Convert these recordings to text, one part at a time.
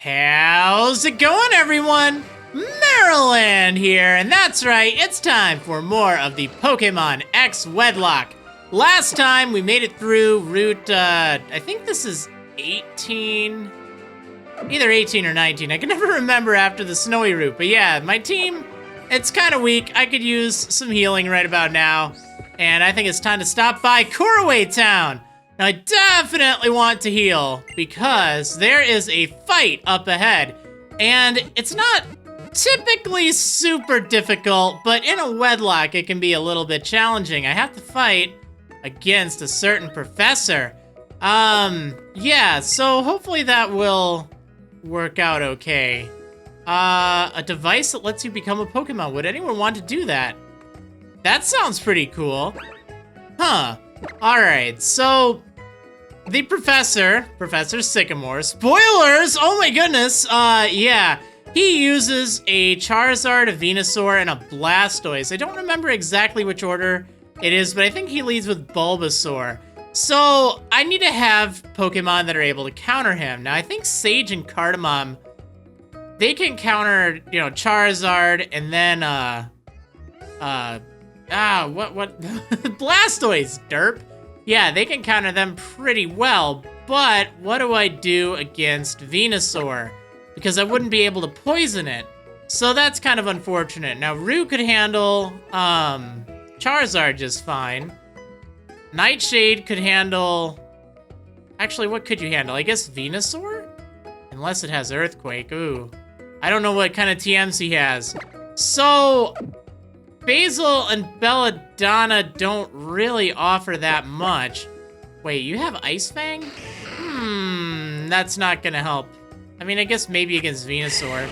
How's it going, everyone? Marriland here, and that's right, it's time for more of the Pokemon X Wedlocke. Last time, we made it through Route, I think this is 18, either 18 or 19. I can never remember after the snowy route, but yeah, my team, it's kind of weak. I could use some healing right about now, and I think it's time to stop by Couriway Town. Now, I definitely want to heal because there is a fight up ahead, and it's not typically super difficult, but in a Wedlocke, it can be a little bit challenging. I have to fight against a certain professor. Yeah, so hopefully that will work out okay. A device that lets you become a Pokemon. Would anyone want to do that? That sounds pretty cool. Huh. Alright, so the Professor Sycamore, spoilers! Oh my goodness! Yeah, he uses a Charizard, a Venusaur, and a Blastoise. I don't remember exactly which order it is, but I think he leads with Bulbasaur. So, I need to have Pokemon that are able to counter him. Now, I think Sage and Cardamom, they can counter, you know, Charizard, and then, Blastoise, derp. Yeah, they can counter them pretty well, but what do I do against Venusaur? Because I wouldn't be able to poison it. So that's kind of unfortunate. Now, Rue could handle, Charizard just fine. Nightshade could handle... Actually, what could you handle? I guess Venusaur? Unless it has Earthquake, ooh. I don't know what kind of TMs he has. So... Basil and Belladonna don't really offer that much. Wait, you have Ice Fang? That's not gonna help. I mean, I guess maybe against Venusaur.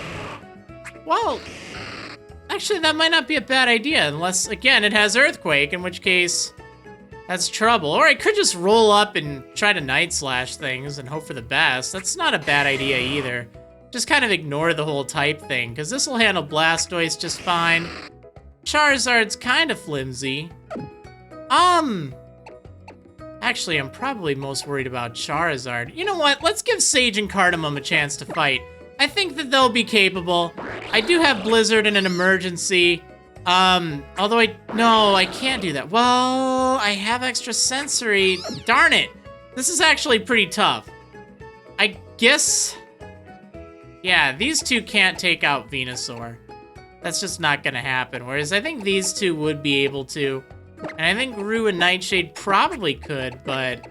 Well, actually, that might not be a bad idea, unless, again, it has Earthquake, in which case, that's trouble. Or I could just roll up and try to Night Slash things and hope for the best. That's not a bad idea either. Just kind of ignore the whole type thing, because this will handle Blastoise just fine. Charizard's kind of flimsy. Actually, I'm probably most worried about Charizard. You know what? Let's give Sage and Cardamom a chance to fight. I think that they'll be capable. I do have Blizzard in an emergency. Although no, I can't do that. Well, I have extra sensory. Darn it. This is actually pretty tough. I guess, yeah, these two can't take out Venusaur. That's just not gonna happen, whereas I think these two would be able to. And I think Rue and Nightshade probably could, but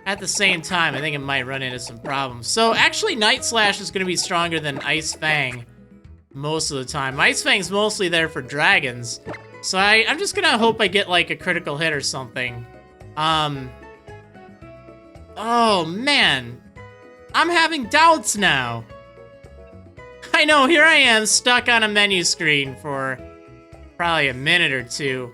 at the same time, I think it might run into some problems. So actually, Night Slash is gonna be stronger than Ice Fang most of the time. Ice Fang's mostly there for dragons. So I'm just gonna hope I get like a critical hit or something. Oh man, I'm having doubts now. I know, here I am, stuck on a menu screen for probably a minute or two.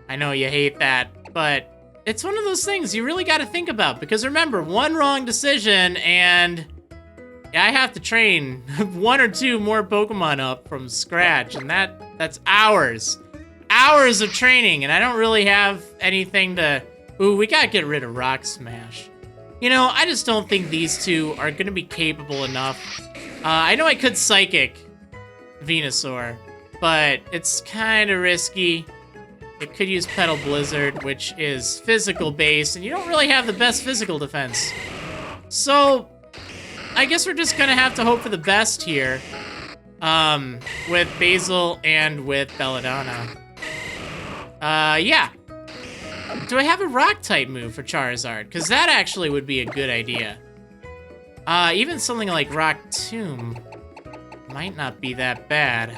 I know you hate that, but it's one of those things you really got to think about, because remember, one wrong decision and I have to train one or two more Pokemon up from scratch, and that's hours. Hours of training, and I don't really have anything to... Ooh, we gotta get rid of Rock Smash. You know, I just don't think these two are gonna be capable enough. I know I could Psychic Venusaur, but it's kind of risky. It could use Petal Blizzard, which is physical based, and you don't really have the best physical defense. So, I guess we're just gonna have to hope for the best here, with Basil and with Belladonna. Yeah. Do I have a Rock-type move for Charizard? Because that actually would be a good idea. Even something like Rock Tomb might not be that bad.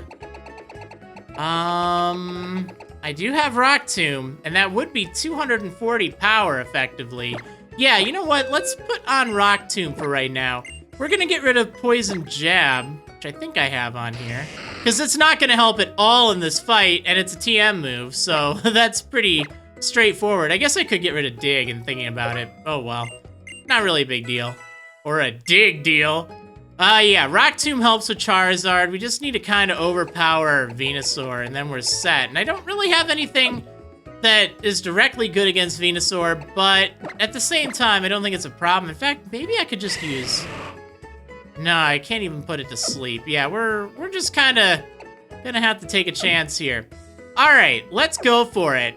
I do have Rock Tomb, and that would be 240 power, effectively. Yeah, you know what? Let's put on Rock Tomb for right now. We're gonna get rid of Poison Jab, which I think I have on here, because it's not gonna help at all in this fight, and it's a TM move, so that's pretty straightforward. I guess I could get rid of Dig and thinking about it. Oh, well. Not really a big deal. Or a dig deal. Yeah, Rock Tomb helps with Charizard. We just need to kind of overpower Venusaur, and then we're set. And I don't really have anything that is directly good against Venusaur, but at the same time, I don't think it's a problem. In fact, maybe I could just use No, I can't even put it to sleep. Yeah, we're just kind of gonna have to take a chance here. All right, let's go for it.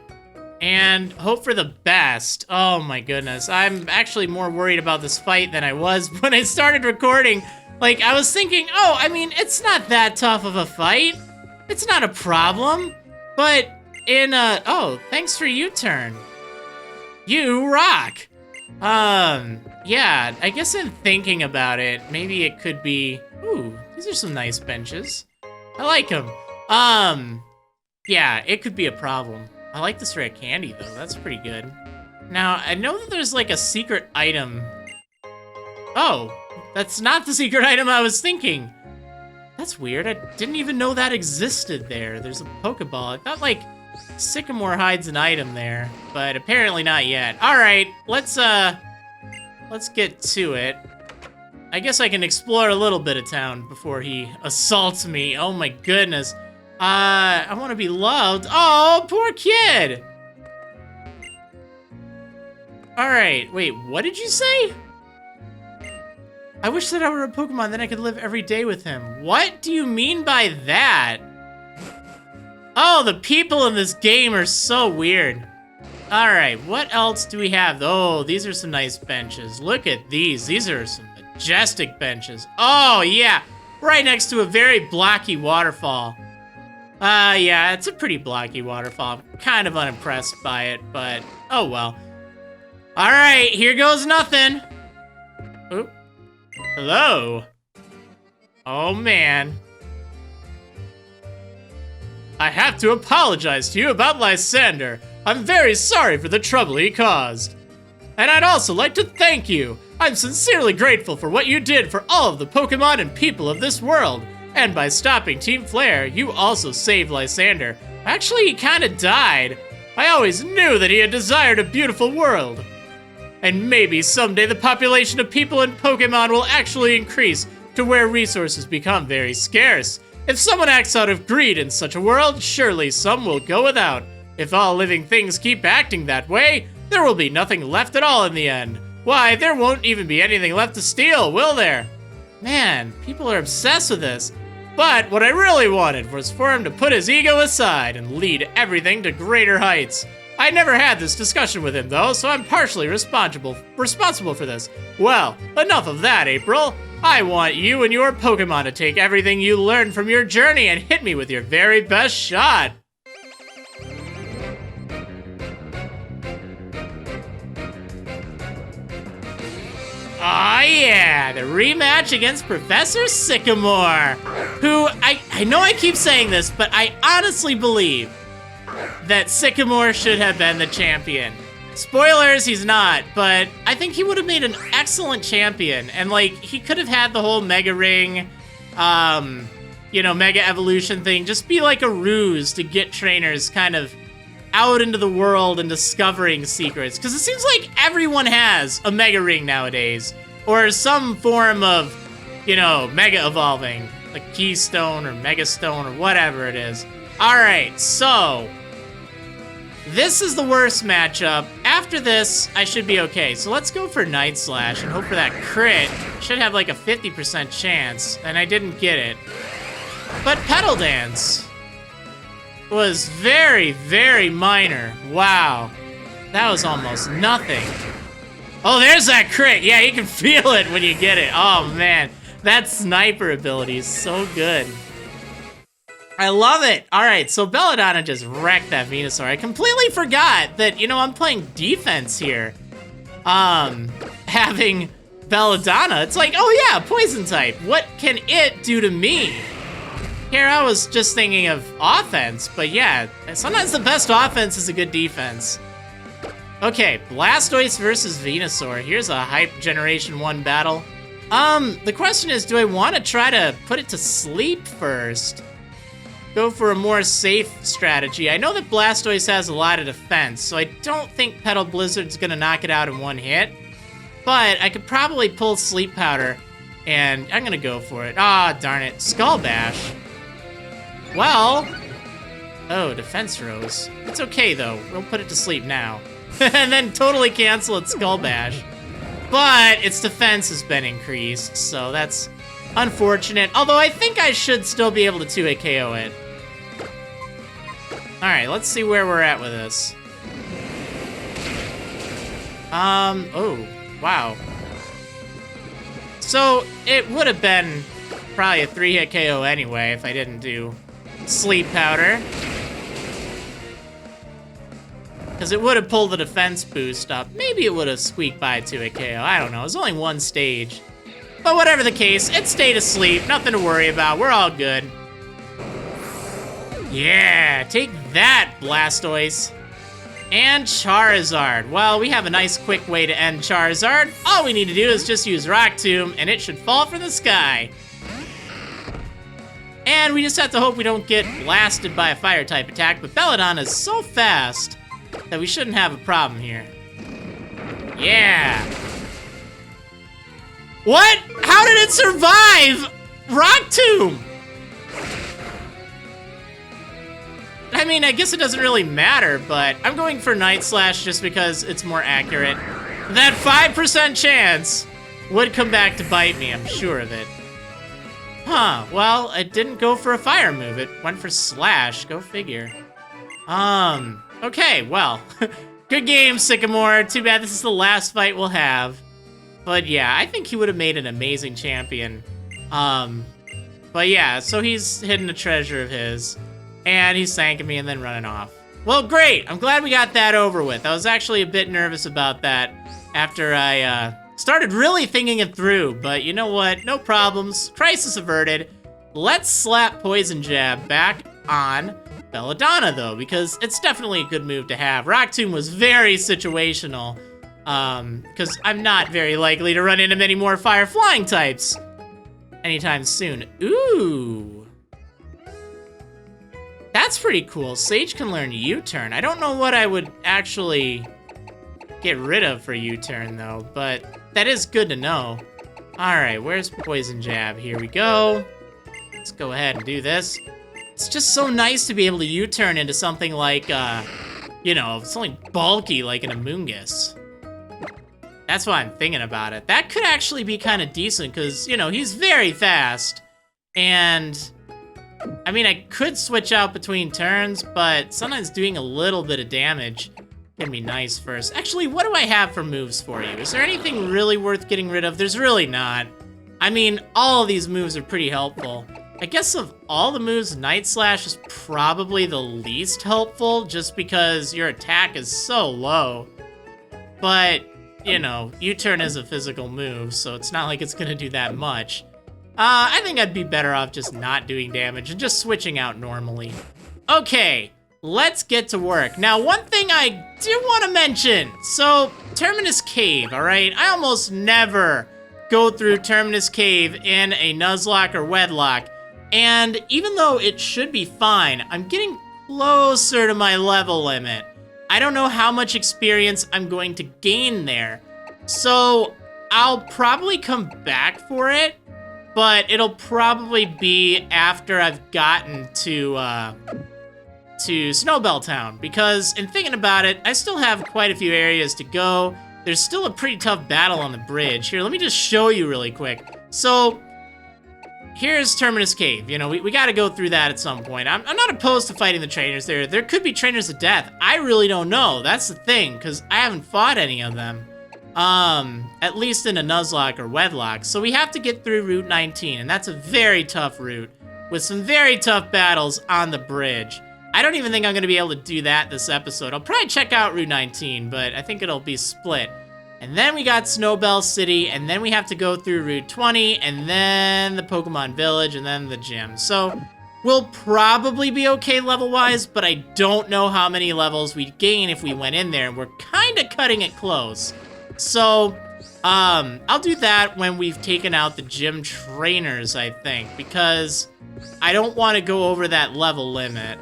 And hope for the best. Oh my goodness. I'm actually more worried about this fight than I was when I started recording. Like, I was thinking, oh, I mean, it's not that tough of a fight. It's not a problem. But oh, thanks for U-turn. You rock. Yeah, I guess in thinking about it, maybe it could be, ooh, these are some nice benches. I like them. Yeah, it could be a problem. I like this rare candy, though. That's pretty good. Now, I know that there's, like, a secret item. Oh, that's not the secret item I was thinking. That's weird. I didn't even know that existed there. There's a Pokeball. I thought, like, Sycamore hides an item there, but apparently not yet. All right, let's get to it. I guess I can explore a little bit of town before he assaults me. Oh, my goodness. I want to be loved. Oh, poor kid. All right, wait, what did you say? I wish that I were a Pokemon, then I could live every day with him. What do you mean by that? Oh, the people in this game are so weird. All right, what else do we have? Oh, these are some nice benches. Look at these. These are some majestic benches. Oh, yeah, right next to a very blocky waterfall. Yeah, it's a pretty blocky waterfall. I'm kind of unimpressed by it, but oh well. All right, here goes nothing. Oop. Hello. Oh, man. I have to apologize to you about Lysander. I'm very sorry for the trouble he caused. And I'd also like to thank you. I'm sincerely grateful for what you did for all of the Pokemon and people of this world. And by stopping Team Flare, you also saved Lysander. Actually, he kind of died. I always knew that he had desired a beautiful world. And maybe someday the population of people and Pokemon will actually increase to where resources become very scarce. If someone acts out of greed in such a world, surely some will go without. If all living things keep acting that way, there will be nothing left at all in the end. Why, there won't even be anything left to steal, will there? Man, people are obsessed with this. But what I really wanted was for him to put his ego aside and lead everything to greater heights. I never had this discussion with him, though, so I'm partially responsible for this. Well, enough of that, April. I want you and your Pokemon to take everything you learned from your journey and hit me with your very best shot. Aw, yeah, the rematch against Professor Sycamore, who, I know I keep saying this, but I honestly believe that Sycamore should have been the champion. Spoilers, he's not, but I think he would have made an excellent champion, and, like, he could have had the whole Mega Ring, Mega Evolution thing, just be like a ruse to get trainers kind of out into the world and discovering secrets, because it seems like everyone has a Mega Ring nowadays, or some form of, Mega Evolving, like Keystone or Mega Stone or whatever it is. All right, so this is the worst matchup. After this, I should be okay. So let's go for Night Slash and hope for that crit. Should have like a 50% chance, and I didn't get it. But Petal Dance was very, very minor. Wow. That was almost nothing. Oh, there's that crit. Yeah, you can feel it when you get it. Oh, man. That sniper ability is so good. I love it. All right, so Belladonna just wrecked that Venusaur. I completely forgot that, I'm playing defense here. Having Belladonna, it's like, oh yeah, poison type. What can it do to me? Here, I was just thinking of offense, but yeah, sometimes the best offense is a good defense. Okay, Blastoise versus Venusaur. Here's a hype Generation 1 battle. The question is, do I want to try to put it to sleep first? Go for a more safe strategy. I know that Blastoise has a lot of defense, so I don't think Petal Blizzard's gonna knock it out in one hit. But I could probably pull Sleep Powder, and I'm gonna go for it. Ah, darn it. Skull Bash. Well, oh, Defense Rose. It's okay, though. We'll put it to sleep now. And then totally cancel its Skull Bash. But its defense has been increased, so that's Unfortunate. Although I think I should still be able to 2-hit KO it. Alright, let's see where we're at with this. Oh, wow. So, it would have been probably a 3-hit KO anyway if I didn't do Sleep Powder. Because it would have pulled the defense boost up. Maybe it would have squeaked by a 2-hit KO. I don't know. It was only one stage. But whatever the case, it stayed asleep. Nothing to worry about. We're all good. Yeah, take that, Blastoise. And Charizard. Well, we have a nice quick way to end Charizard. All we need to do is just use Rock Tomb, and it should fall from the sky. And we just have to hope we don't get blasted by a Fire-type attack, but Belladon is so fast that we shouldn't have a problem here. Yeah. What? How did it survive? Rock Tomb! I mean, I guess it doesn't really matter, but I'm going for Night Slash just because it's more accurate. That 5% chance would come back to bite me, I'm sure of it. Huh, well, it didn't go for a fire move. It went for Slash, go figure. Okay, well, good game, Sycamore. Too bad this is the last fight we'll have. But yeah, I think he would have made an amazing champion. But yeah, so he's hidden a treasure of his. And he's thanking me and then running off. Well, great. I'm glad we got that over with. I was actually a bit nervous about that after I started really thinking it through. But you know what? No problems. Crisis averted. Let's slap Poison Jab back on Belladonna, though, because it's definitely a good move to have. Rock Tomb was very situational, because I'm not very likely to run into many more Fire Flying types anytime soon. Ooh. That's pretty cool. Sage can learn U-turn. I don't know what I would actually get rid of for U-turn, though, but that is good to know. All right, where's Poison Jab? Here we go. Let's go ahead and do this. It's just so nice to be able to U-turn into something like, you know, something bulky like an Amoonguss. That's why I'm thinking about it. That could actually be kind of decent because, you know, he's very fast. And I mean, I could switch out between turns, but sometimes doing a little bit of damage can be nice first. Actually, what do I have for moves for you? Is there anything really worth getting rid of? There's really not. I mean, all of these moves are pretty helpful. I guess of all the moves, Night Slash is probably the least helpful, just because your attack is so low. But, you know, U-turn is a physical move, so it's not like it's gonna do that much. I think I'd be better off just not doing damage and just switching out normally. Okay, let's get to work. Now, one thing I do want to mention. So, Terminus Cave, all right? I almost never go through Terminus Cave in a Nuzlocke or Wedlocke. And even though it should be fine, I'm getting closer to my level limit. I don't know how much experience I'm going to gain there. So, I'll probably come back for it. But it'll probably be after I've gotten to Snowbell Town, because in thinking about it, I still have quite a few areas to go. There's still a pretty tough battle on the bridge. Here, let me just show you really quick. So, here's Terminus Cave. You know, we gotta go through that at some point. I'm not opposed to fighting the trainers there. There could be trainers of death. I really don't know. That's the thing, because I haven't fought any of them. At least in a Nuzlocke or Wedlocke. So we have to get through Route 19, and that's a very tough route with some very tough battles on the bridge. I don't even think I'm going to be able to do that this episode. I'll probably check out Route 19, but I think it'll be split. And then we got Snowbell City, and then we have to go through Route 20, and then the Pokemon Village, and then the gym. So we'll probably be okay level-wise, but I don't know how many levels we'd gain if we went in there, and we're kind of cutting it close. So, I'll do that when we've taken out the gym trainers, I think, because I don't want to go over that level limit.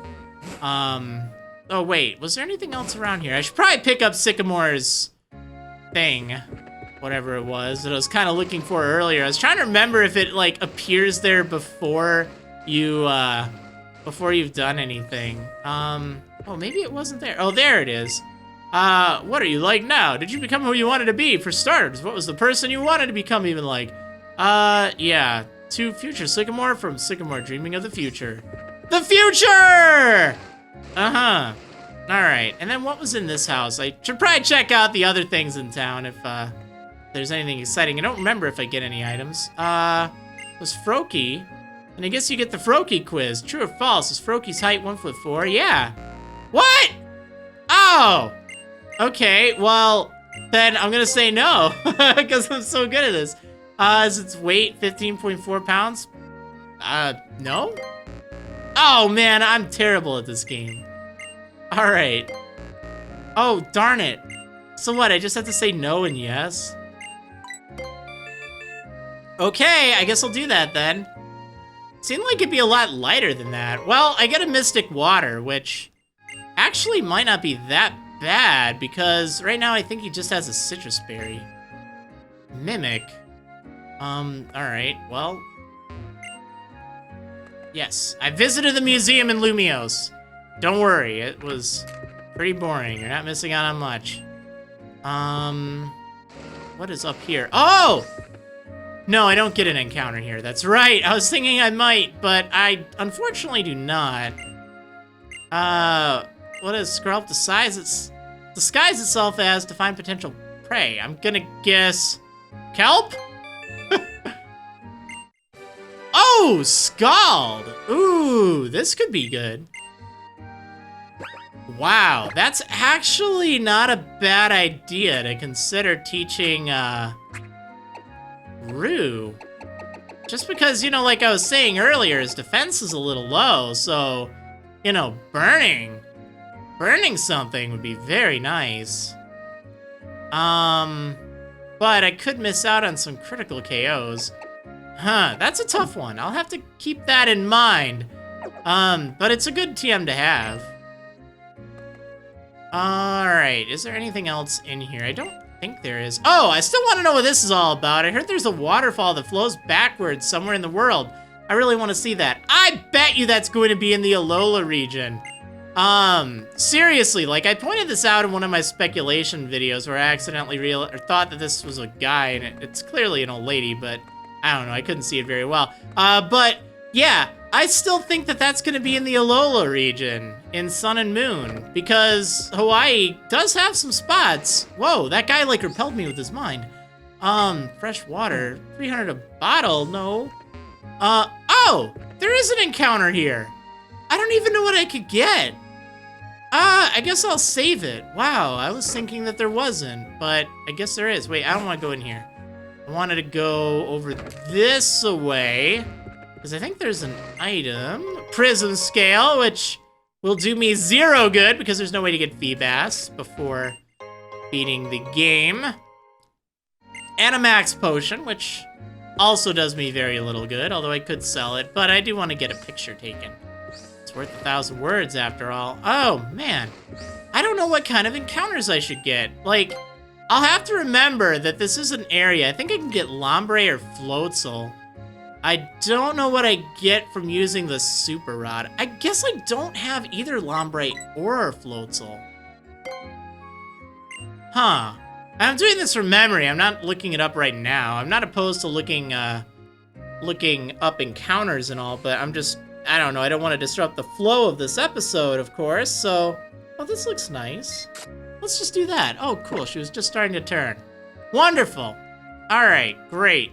Oh wait, was there anything else around here? I should probably pick up Sycamore's thing, whatever it was, that I was kind of looking for earlier. I was trying to remember if it, like, appears there before you've done anything. Oh, maybe it wasn't there. Oh, there it is. What are you like now? Did you become who you wanted to be? For starters, what was the person you wanted to become even like? Yeah. to future Sycamore from Sycamore dreaming of the future. The future! Uh-huh. Alright, and then what was in this house? I should probably check out the other things in town if there's anything exciting. I don't remember if I get any items. Was Froakie, and I guess you get the Froakie quiz. True or false? Is Froakie's height 1'4"? Yeah. What? Oh! Okay, well, then I'm gonna say no, because I'm so good at this. Is its weight 15.4 pounds? No? Oh man, I'm terrible at this game. Alright. Oh, darn it. So what, I just have to say no and yes? Okay, I guess I'll do that then. Seemed like it'd be a lot lighter than that. Well, I get a Mystic Water, which actually might not be that bad, because right now I think he just has a Citrus Berry. Mimic. Alright, well. Yes, I visited the museum in Lumiose. Don't worry, it was pretty boring. You're not missing out on much. What is up here? Oh! No, I don't get an encounter here. That's right. I was thinking I might, but I unfortunately do not. What does Scarlet disguise itself as to find potential prey? I'm gonna guess kelp? Oh, Scald! Ooh, this could be good. Wow, that's actually not a bad idea to consider teaching, Rue. Just because, you know, like I was saying earlier, his defense is a little low, so, you know, burning something would be very nice. But I could miss out on some critical KOs. Huh, that's a tough one. I'll have to keep that in mind. But it's a good TM to have. Alright, is there anything else in here? I don't think there is. Oh, I still want to know what this is all about. I heard there's a waterfall that flows backwards somewhere in the world. I really want to see that. I bet you that's going to be in the Alola region. Seriously, like I pointed this out in one of my speculation videos where I accidentally thought that this was a guy, and it's clearly an old lady, but I don't know, I couldn't see it very well. But yeah, I still think that that's going to be in the Alola region in Sun and Moon, because Hawaii does have some spots. Whoa, that guy like repelled me with his mind. Fresh water, 300 a bottle, no. Oh, there is an encounter here. I don't even know what I could get. I guess I'll save it. Wow, I was thinking that there wasn't, but I guess there is. Wait, I don't want to go in here. I wanted to go over this way, because I think there's an item. Prism Scale, which will do me 0 good, because there's no way to get Feebas before beating the game. And a Max Potion, which also does me very little good, although I could sell it, but I do want to get a picture taken. It's worth 1,000 words after all. Oh, man. I don't know what kind of encounters I should get. Like, I'll have to remember that this is an area. I think I can get Lombre or Floatzel. I don't know what I get from using the Super Rod. I guess I don't have either Lombre or Floatzel. Huh. I'm doing this from memory. I'm not looking it up right now. I'm not opposed to looking up encounters and all, but I'm just, I don't know. I don't want to disrupt the flow of this episode, of course, so... Oh, this looks nice. Let's just do that. Oh, cool. She was just starting to turn. Wonderful. All right, great.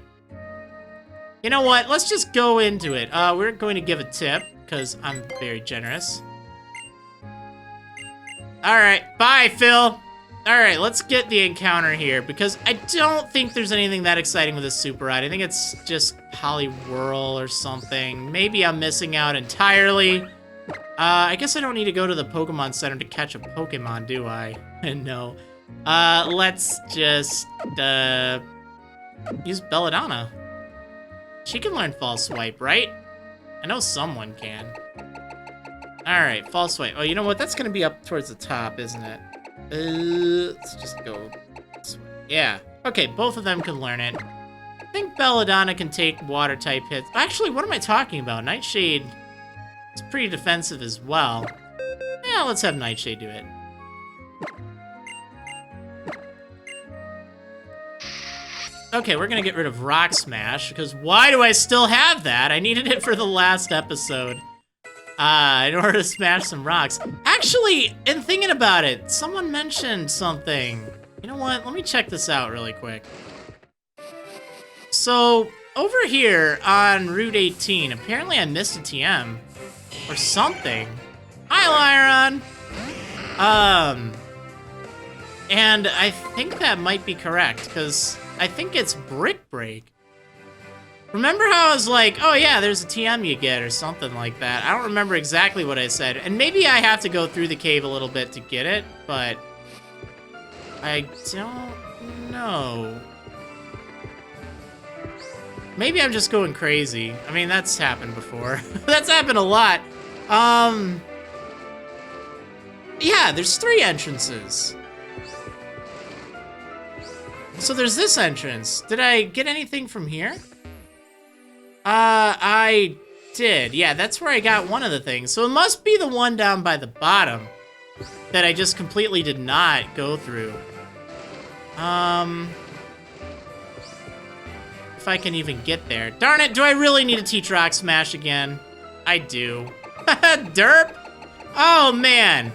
You know what? Let's just go into it. We're going to give a tip, because I'm very generous. All right, bye, Phil. All right, let's get the encounter here, because I don't think there's anything that exciting with this Super Ride. I think it's just Poliwhirl or something. Maybe I'm missing out entirely. I guess I don't need to go to the Pokemon Center to catch a Pokemon, do I? No. Let's just, use Belladonna. She can learn False Swipe, right? I know someone can. Alright, False Swipe. Oh, you know what? That's gonna be up towards the top, isn't it? Let's just go this way. Yeah. Okay, both of them can learn it. I think Belladonna can take Water-type hits. Actually, what am I talking about? Nightshade is pretty defensive as well. Yeah, let's have Nightshade do it. Okay, we're gonna get rid of Rock Smash, because why do I still have that? I needed it for the last episode. In order to smash some rocks. Actually, in thinking about it, someone mentioned something. You know what? Let me check this out really quick. So, over here on Route 18, apparently I missed a TM. Or something. Hi, Lyron! And I think that might be correct, because I think it's Brick Break. Remember how I was like, oh yeah, there's a TM you get, or something like that. I don't remember exactly what I said, and maybe I have to go through the cave a little bit to get it, but I don't know. Maybe I'm just going crazy. I mean, that's happened before. That's happened a lot. Yeah, there's 3 entrances. So there's this entrance. Did I get anything from here? I did. Yeah, that's where I got one of the things. So it must be the one down by the bottom that I just completely did not go through. If I can even get there. Darn it, do I really need to teach Rock Smash again? I do. Derp! Oh, man.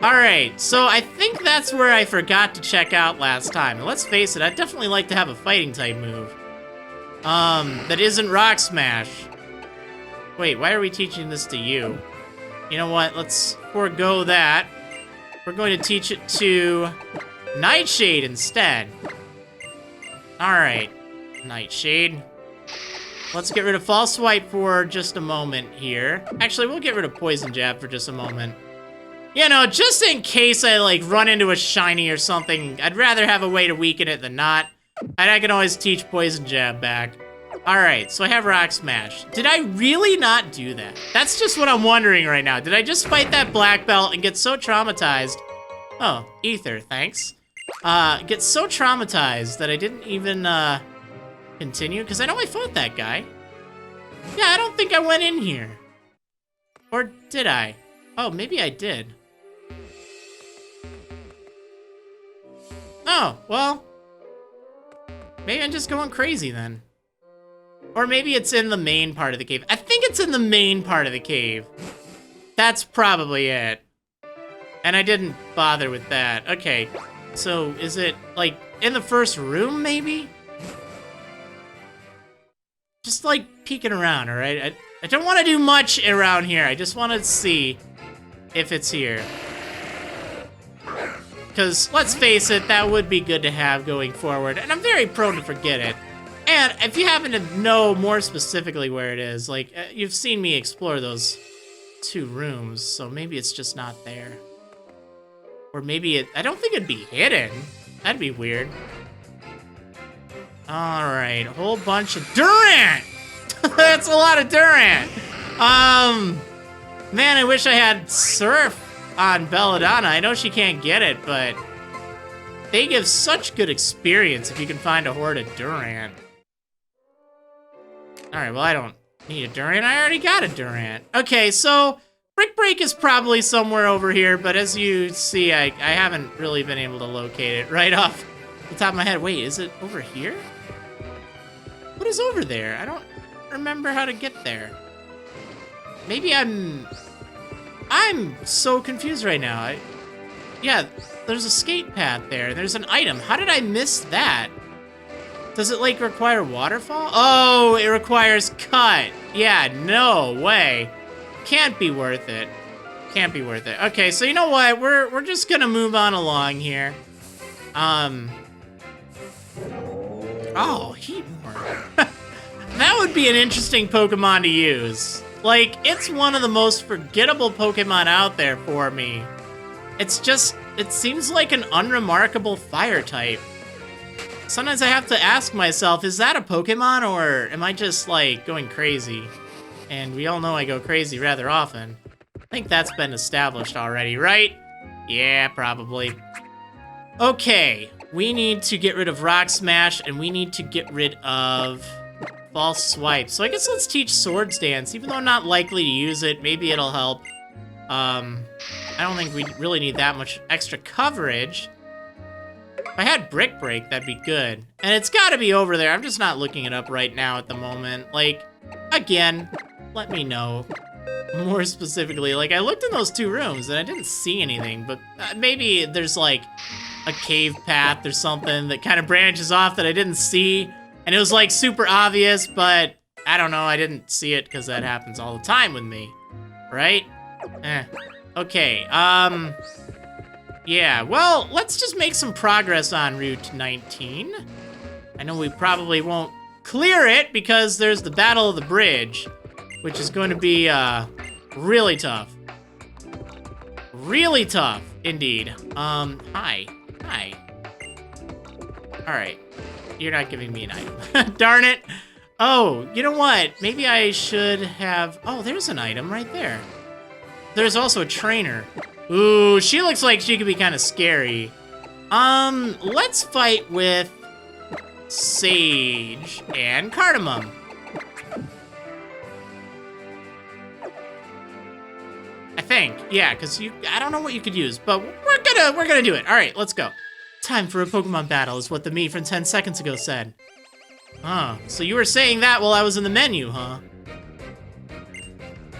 Alright, so I think that's where I forgot to check out last time. And let's face it, I'd definitely like to have a fighting type move. That isn't Rock Smash. Wait, why are we teaching this to you? You know what, let's forego that. We're going to teach it to Nightshade instead. Alright, Nightshade. Let's get rid of False Swipe for just a moment here. Actually, we'll get rid of Poison Jab for just a moment. You know, just in case I, like, run into a shiny or something, I'd rather have a way to weaken it than not. And I can always teach Poison Jab back. Alright, so I have Rock Smash. Did I really not do that? That's just what I'm wondering right now. Did I just fight that black belt and get so traumatized? Oh, Ether, thanks. Get so traumatized that I didn't even, continue? Because I know I fought that guy. Yeah, I don't think I went in here. Or did I? Oh, maybe I did. Oh, well. Maybe I'm just going crazy then. Or maybe it's in the main part of the cave. I think it's in the main part of the cave. That's probably it. And I didn't bother with that. Okay, so is it, like, in the first room, maybe? Just, like, peeking around, alright? I don't want to do much around here. I just want to see if it's here. Because, let's face it, that would be good to have going forward. And I'm very prone to forget it. And if you happen to know more specifically where it is, like, you've seen me explore those 2 rooms, so maybe it's just not there. Or maybe it... I don't think it'd be hidden. That'd be weird. Alright, a whole bunch of Durant! That's a lot of Durant! Man, I wish I had Surf on Belladonna. I know she can't get it, but they give such good experience if you can find a horde of Durant. Alright, well, I don't need a Durant. I already got a Durant. Okay, so Brick Break is probably somewhere over here, but as you see, I haven't really been able to locate it right off the top of my head. Wait, is it over here? What is over there? I don't remember how to get there. Maybe I'm so confused right now. Yeah, there's a skate path there. There's an item. How did I miss that? Does it, like, require waterfall? Oh, it requires cut. Yeah, no way. Can't be worth it. Can't be worth it. Okay, so you know what? We're just gonna move on along here. Oh, Heatmore. That would be an interesting Pokemon to use. Like, it's one of the most forgettable Pokemon out there for me. It's just, it seems like an unremarkable fire type. Sometimes I have to ask myself, is that a Pokemon or am I just, like, going crazy? And we all know I go crazy rather often. I think that's been established already, right? Yeah, probably. Okay, we need to get rid of Rock Smash and we need to get rid of False Swipe. So I guess let's teach Swords Dance. Even though I'm not likely to use it, maybe it'll help. I don't think we really need that much extra coverage. If I had Brick Break, that'd be good. And it's gotta be over there. I'm just not looking it up right now at the moment. Like, again, let me know more specifically. Like, I looked in those 2 rooms and I didn't see anything, but maybe there's like a cave path or something that kind of branches off that I didn't see. And it was like super obvious, but I don't know, I didn't see it because that happens all the time with me, right? Okay, yeah, well, let's just make some progress on Route 19. I know we probably won't clear it because there's the Battle of the Bridge, which is going to be, really tough. Really tough, indeed. Hi. Alright, you're not giving me an item. Darn it! Oh, you know what? Maybe I should have... Oh, there's an item right there. There's also a trainer. Ooh, she looks like she could be kind of scary. Let's fight with Sage and Cardamom. I think, yeah, because I don't know what you could use, but we're gonna do it. All right, let's go. Time for a Pokemon battle is what the me from 10 seconds ago said. Huh, so you were saying that while I was in the menu, huh?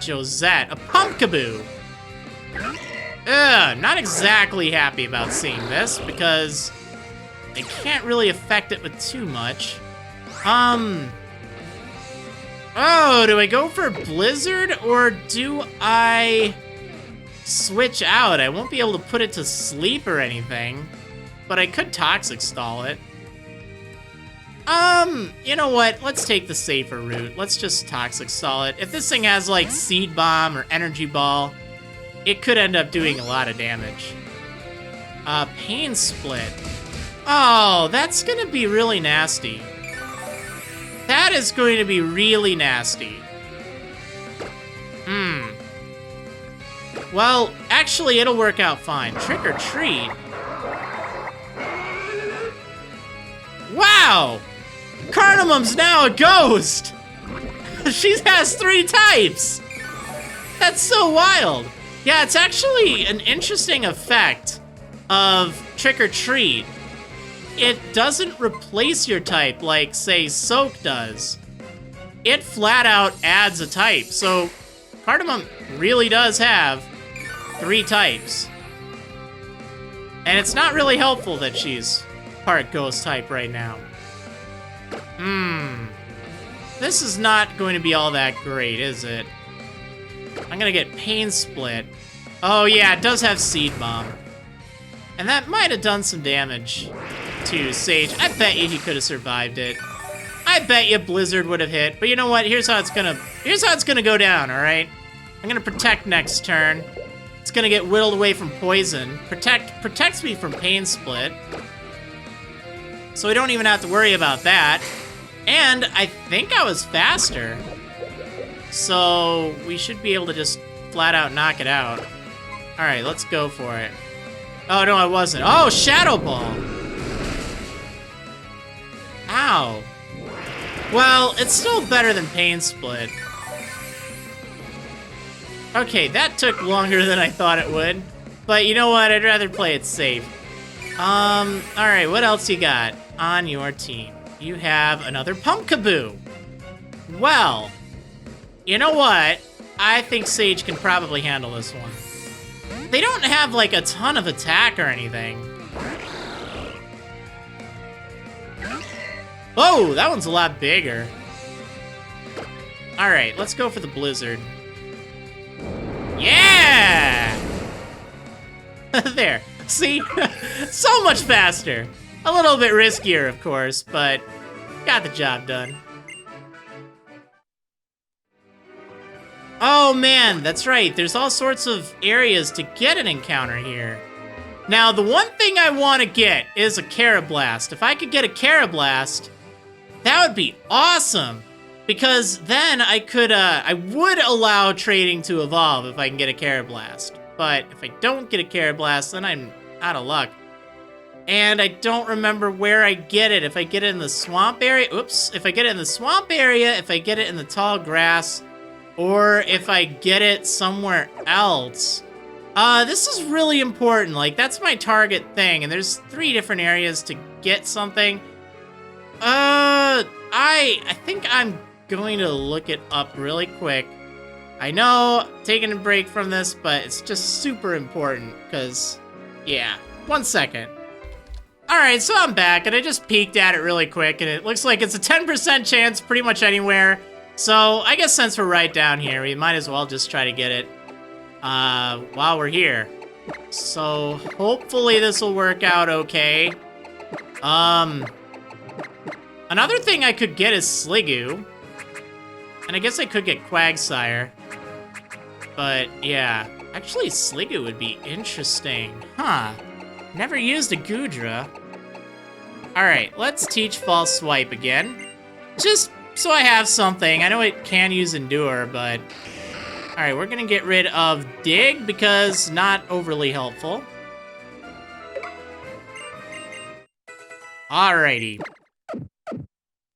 Josette, a Pumpkaboo. Not exactly happy about seeing this because I can't really affect it with too much. Oh, do I go for Blizzard or do I switch out? I won't be able to put it to sleep or anything, but I could Toxic Stall it. You know what? Let's take the safer route. Let's just Toxic Stall it. If this thing has like Seed Bomb or Energy Ball, it could end up doing a lot of damage. Pain Split. Oh, that's gonna be really nasty. That is going to be really nasty. Well, actually, it'll work out fine. Trick or Treat. Wow! Cardamom's now a ghost! She has 3 types! That's so wild! Yeah, it's actually an interesting effect of Trick or Treat. It doesn't replace your type like, say, Soak does. It flat out adds a type, so Cardamom really does have 3 types. And it's not really helpful that she's part ghost type right now. This is not going to be all that great, is it? I'm gonna get Pain Split. Oh yeah, it does have Seed Bomb. And that might have done some damage to Sage. I bet you he could have survived it. I bet you Blizzard would have hit. But you know what? Here's how it's gonna go down, alright? I'm gonna Protect next turn. It's gonna get whittled away from Poison. Protects me from Pain Split. So we don't even have to worry about that. And I think I was faster. So we should be able to just flat out knock it out. Alright, let's go for it. Oh, no, I wasn't. Oh, Shadow Ball. Ow. Well, it's still better than Pain Split. Okay, that took longer than I thought it would. But you know what? I'd rather play it safe. Alright, what else you got on your team? You have another Pumpkaboo. Well, you know what? I think Sage can probably handle this one. They don't have, like, a ton of attack or anything. Oh, that one's a lot bigger. Alright, let's go for the Blizzard. Yeah! There. See? So much faster. A little bit riskier, of course, but got the job done. Oh man, that's right. There's all sorts of areas to get an encounter here. Now, the one thing I want to get is a Carablast. If I could get a Carablast, that would be awesome. Because then I would allow trading to evolve if I can get a Carablast. But if I don't get a Carablast, then I'm out of luck. And I don't remember where I get it. If I get it in the swamp area, oops. If I get it in the swamp area, if I get it in the tall grass, or if I get it somewhere else. This is really important. Like, that's my target thing, and there's 3 different areas to get something. I think I'm going to look it up really quick. I know, taking a break from this, but it's just super important, because, yeah. 1 second. Alright, so I'm back, and I just peeked at it really quick, and it looks like it's a 10% chance pretty much anywhere. So, I guess since we're right down here, we might as well just try to get it while we're here. So, hopefully this will work out okay. Another thing I could get is Sliggoo. And I guess I could get Quagsire. But, yeah. Actually, Sliggoo would be interesting. Huh. Never used a Goodra. Alright, let's teach False Swipe again. Just so I have something. I know it can use Endure, but... Alright, we're gonna get rid of Dig because not overly helpful. Alrighty.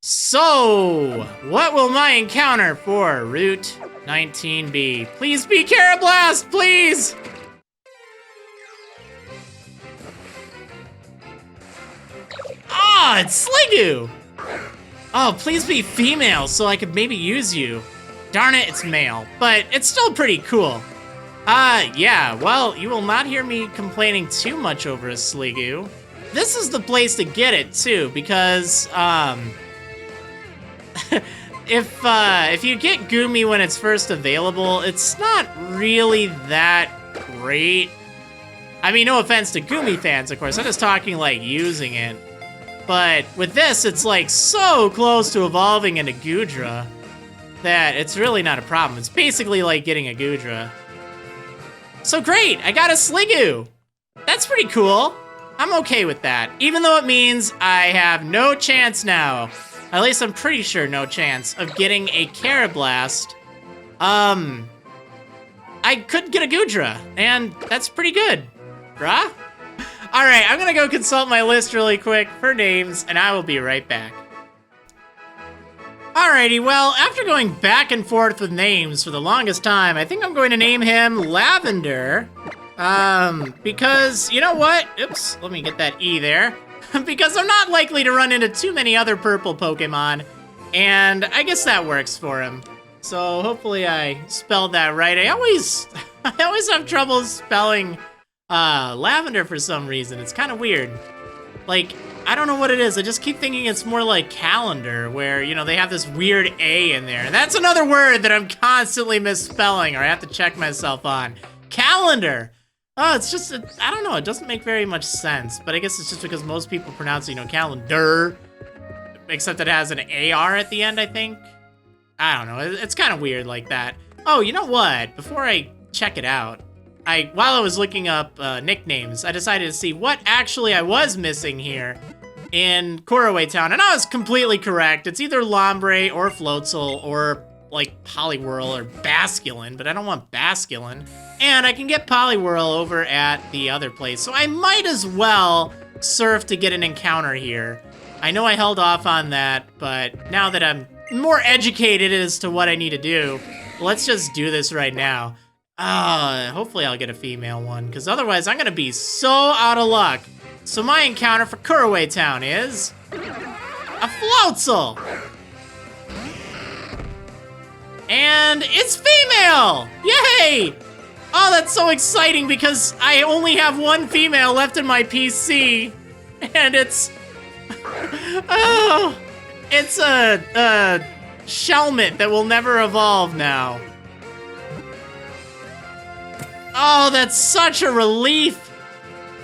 So, what will my encounter for Route 19 be? Please be Carablast, please! Ah, it's Sliggoo! Oh, please be female so I could maybe use you. Darn it, it's male, but it's still pretty cool. Yeah, well, you will not hear me complaining too much over a Sliggoo. This is the place to get it, too, because, if you get Goomy when it's first available, it's not really that great. I mean, no offense to Goomy fans, of course, I'm just talking, like, using it. But with this, it's, like, so close to evolving into Goodra that it's really not a problem. It's basically like getting a Goodra. So great, I got a Sliggoo! That's pretty cool. I'm okay with that, even though it means I have no chance now. At least I'm pretty sure no chance of getting a Carablast. I could get a Goodra, and that's pretty good, bruh. Alright, I'm gonna go consult my list really quick for names, and I will be right back. Alrighty, well, after going back and forth with names for the longest time, I think I'm going to name him Lavender. Because, you know what? Oops, let me get that E there. Because I'm not likely to run into too many other purple Pokemon, and I guess that works for him. So hopefully I spelled that right. I always have trouble spelling Lavender for some reason. It's kind of weird. Like, I don't know what it is. I just keep thinking it's more like calendar, where, you know, they have this weird A in there. And that's another word that I'm constantly misspelling, or I have to check myself on. Calendar. Oh, it's just, I don't know, it doesn't make very much sense. But I guess it's just because most people pronounce it, you know, calendar. Except it has an AR at the end, I think. I don't know, it's kind of weird like that. Oh, you know what? Before I check it out, while I was looking up nicknames, I decided to see what actually I was missing here in Couriway Town, and I was completely correct. It's either Lombre or Floatzel or like Poliwhirl or Basculin, but I don't want Basculin. And I can get Poliwhirl over at the other place, so I might as well surf to get an encounter here. I know I held off on that, but now that I'm more educated as to what I need to do, let's just do this right now. Hopefully I'll get a female one, because otherwise I'm gonna be so out of luck. So my encounter for Couriway Town is a Floatzel. And it's female! Yay! Oh, that's so exciting because I only have one female left in my PC. And it's... oh, it's a Shelmet that will never evolve now. Oh, that's such a relief.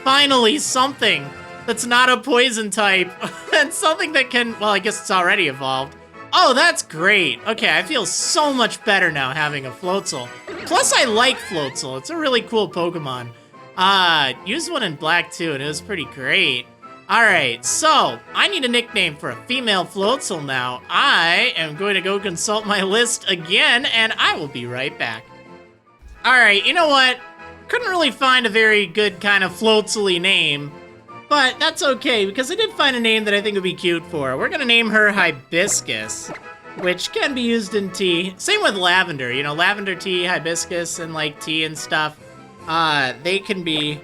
Finally, something that's not a poison type. And something that can, well, I guess it's already evolved. Oh, that's great. Okay, I feel so much better now having a Floatzel. Plus, I like Floatzel. It's a really cool Pokemon. Used one in Black too, and it was pretty great. Alright, so, I need a nickname for a female Floatzel now. I am going to go consult my list again, and I will be right back. Alright, you know what? Couldn't really find a very good kind of Floatzel-y name, but that's okay, because I did find a name that I think would be cute for her. We're gonna name her Hibiscus, which can be used in tea. Same with Lavender, you know, Lavender tea, Hibiscus, and like tea and stuff. they can be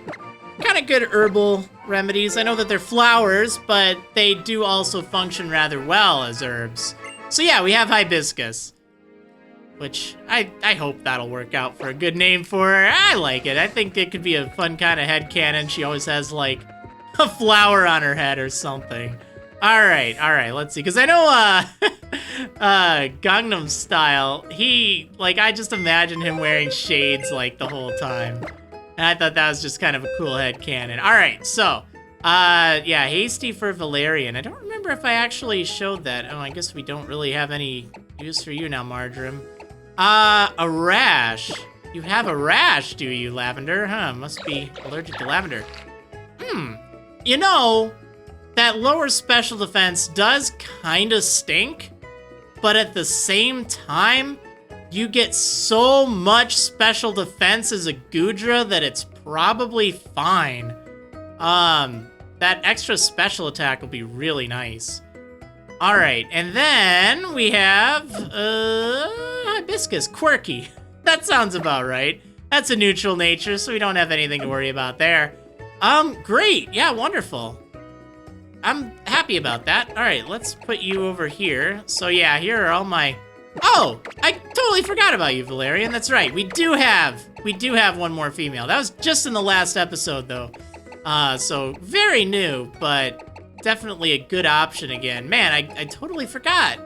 kind of good herbal remedies. I know that they're flowers, but they do also function rather well as herbs. So yeah, we have hibiscus, which I hope that'll work out for a good name for her. I like it. I think it could be a fun kind of headcanon. She always has, like, a flower on her head or something. All right, let's see. Because I know, Gangnam Style, I just imagine him wearing shades, like, the whole time. And I thought that was just kind of a cool headcanon. All right, so, yeah, Hasty for Valerian. I don't remember if I actually showed that. Oh, I guess we don't really have any use for you now, Marjoram. A rash. You have a rash, do you, Lavender? Huh, must be allergic to lavender. You know, that lower special defense does kind of stink, but at the same time, you get so much special defense as a Goodra that it's probably fine. That extra special attack will be really nice. All right, and then we have, Hibiscus, quirky. That sounds about right. That's a neutral nature, so we don't have anything to worry about there. Great, yeah, wonderful. I'm happy about that. All right, let's put you over here. So yeah, here are all my... Oh, I totally forgot about you, Valerian. That's right, we do have one more female. That was just in the last episode, though. So very new, but definitely a good option again. Man, I totally forgot.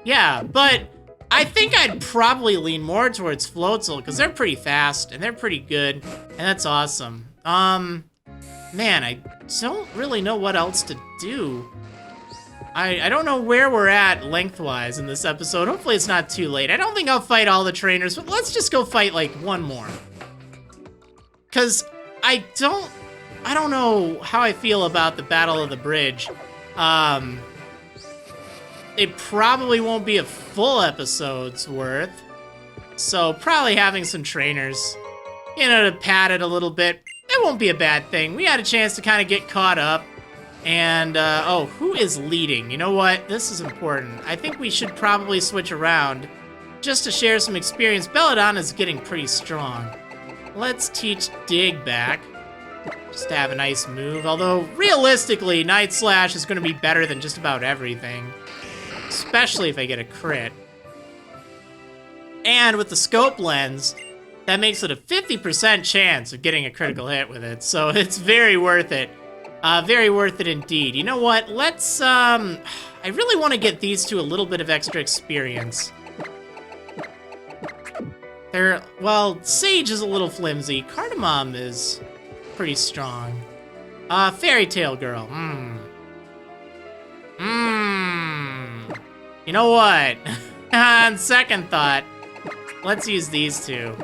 Yeah, but I think I'd probably lean more towards Floatzel, because they're pretty fast, and they're pretty good, and that's awesome. Man, I don't really know what else to do. I don't know where we're at lengthwise in this episode. Hopefully it's not too late. I don't think I'll fight all the trainers, but let's just go fight, like, one more. Because I don't know how I feel about the Battle of the Bridge. It probably won't be a full episode's worth. So probably having some trainers, you know, to pad it a little bit, it won't be a bad thing. We had a chance to kind of get caught up. And, oh, who is leading? You know what? This is important. I think we should probably switch around just to share some experience. Belladonna is getting pretty strong. Let's teach Dig back. Just to have a nice move. Although, realistically, Night Slash is going to be better than just about everything. Especially if I get a crit. And with the scope lens, that makes it a 50% chance of getting a critical hit with it. So it's very worth it. Very worth it indeed. You know what? Let's, I really want to get these two a little bit of extra experience. Well, Sage is a little flimsy. Cardamom is pretty strong. Fairy Tale Girl. You know what? On second thought, let's use these two.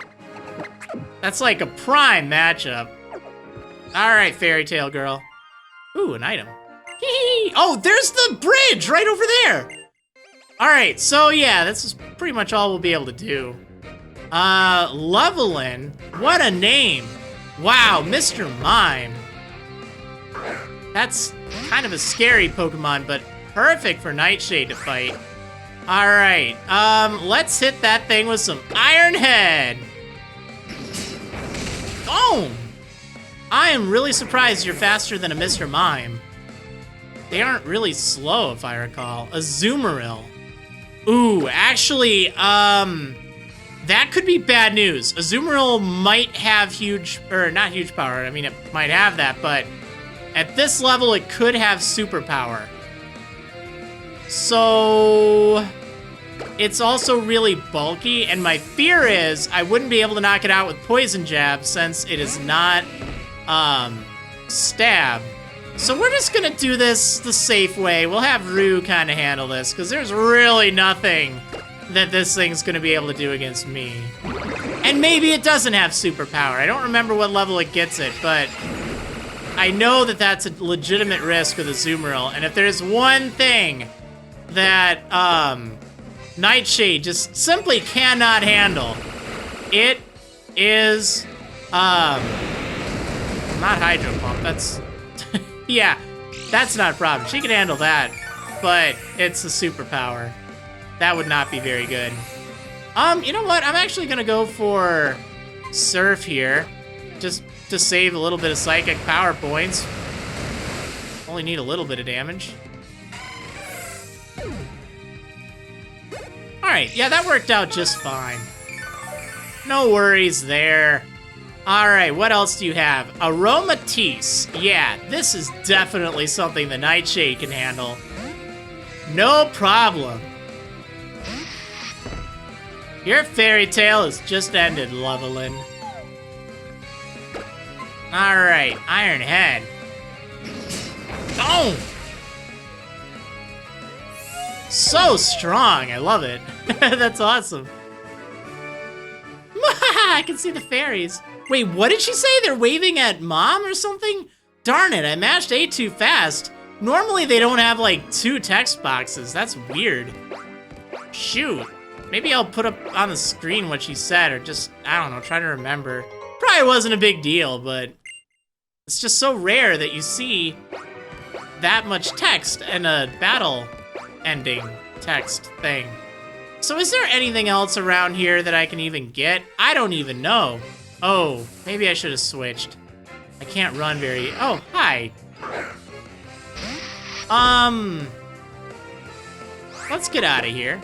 That's like a prime matchup. All right, Fairy Tale Girl. Ooh, an item. Hee-hee. Oh, there's the bridge right over there. All right, so yeah, this is pretty much all we'll be able to do. Lovelin, what a name. Wow, Mr. Mime. That's kind of a scary Pokemon, but perfect for Nightshade to fight. All right, let's hit that thing with some Iron Head. Boom. I am really surprised you're faster than a Mr. Mime. They aren't really slow, if I recall. A Azumarill. Ooh, actually, that could be bad news. A Azumarill might have not huge power. I mean, it might have that, but at this level, it could have superpower. So it's also really bulky, and my fear is I wouldn't be able to knock it out with Poison Jab since it is not stab. So we're just gonna do this the safe way. We'll have Rue kind of handle this, because there's really nothing that this thing's gonna be able to do against me. And maybe it doesn't have superpower. I don't remember what level it gets it, but I know that that's a legitimate risk with a Azumarill, and if there's one thing that Nightshade just simply cannot handle, it is not Hydro Pump. That's yeah, that's not a problem. She can handle that, but it's a superpower. That would not be very good. You know what? I'm actually gonna go for Surf here. just to save a little bit of psychic power points. Only need a little bit of damage. Alright, yeah, that worked out just fine. No worries there. Alright, what else do you have? Aromatisse. Yeah, this is definitely something the Nightshade can handle. No problem. Your fairy tale has just ended, Lovelin. Alright, Iron Head. Oh! So strong, I love it. That's awesome. I can see the fairies. Wait, what did she say? They're waving at Mom or something? Darn it, I mashed A too fast. Normally they don't have like 2 text boxes. That's weird. Shoot. Maybe I'll put up on the screen what she said, or just, I don't know, try to remember. Probably wasn't a big deal, but it's just so rare that you see that much text in a battle ending text thing. So is there anything else around here that I can even get? I don't even know. Oh, maybe I should have switched. I can't run very... Oh, hi. Let's get out of here.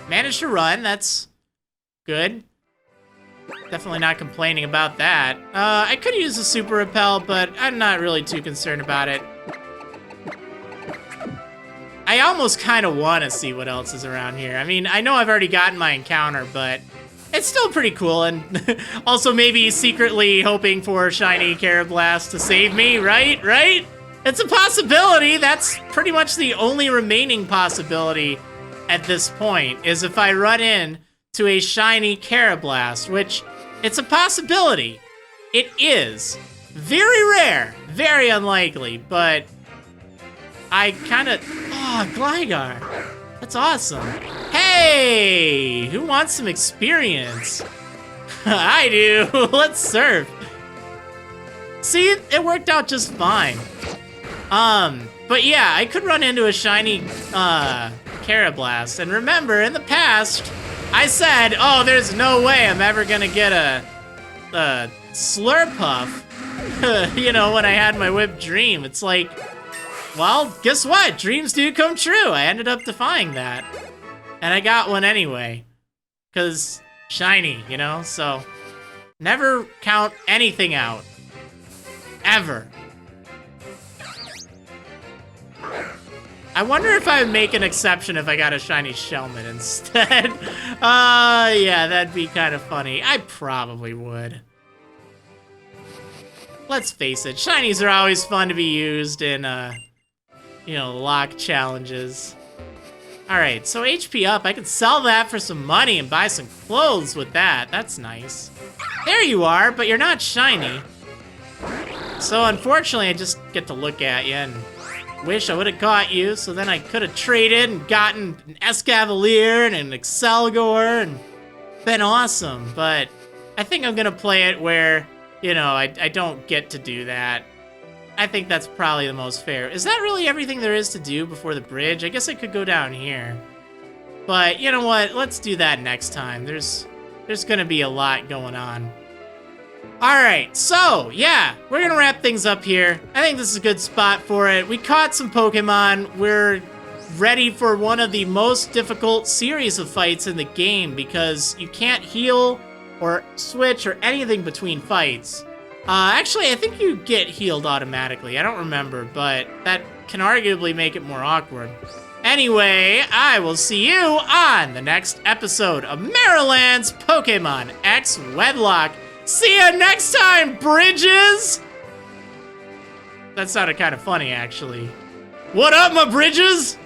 Managed to run, that's good. Definitely not complaining about that. I could use a super repel, but I'm not really too concerned about it. I almost kind of want to see what else is around here. I mean, I know I've already gotten my encounter, but it's still pretty cool, and also maybe secretly hoping for shiny Carablast to save me, right? Right? It's a possibility. That's pretty much the only remaining possibility at this point, is if I run in to a shiny Carablast, which it's a possibility. It is. Very rare, very unlikely, but I kind of... Oh, Gligar. That's awesome. Hey! Who wants some experience? I do. Let's surf. See, it worked out just fine. But yeah, I could run into a shiny Carablast. And remember, in the past, I said, oh, there's no way I'm ever gonna get a Slurpuff. You know, when I had my Whip Dream. It's like, well, guess what? Dreams do come true. I ended up defying that. And I got one anyway. Because shiny, you know? So, never count anything out. Ever. I wonder if I would make an exception if I got a shiny Shelmet instead. Yeah, that'd be kind of funny. I probably would. Let's face it, shinies are always fun to be used in, you know, lock challenges. Alright, so HP up. I could sell that for some money and buy some clothes with that. That's nice. There you are, but you're not shiny. So unfortunately, I just get to look at you and wish I would have caught you, so then I could have traded and gotten an Escavalier and an Excelgor and been awesome. But I think I'm gonna play it where, you know, I don't get to do that. I think that's probably the most fair. Is that really everything there is to do before the bridge? I guess I could go down here. But you know what? Let's do that next time. There's gonna be a lot going on. Alright, so, yeah, we're gonna wrap things up here. I think this is a good spot for it. We caught some Pokemon. We're ready for one of the most difficult series of fights in the game because you can't heal or switch or anything between fights. Actually, I think you get healed automatically. I don't remember, but that can arguably make it more awkward. Anyway, I will see you on the next episode of Marriland's Pokémon X Wedlocke. See ya next time, Bridges! That sounded kind of funny, actually. What up, my Bridges?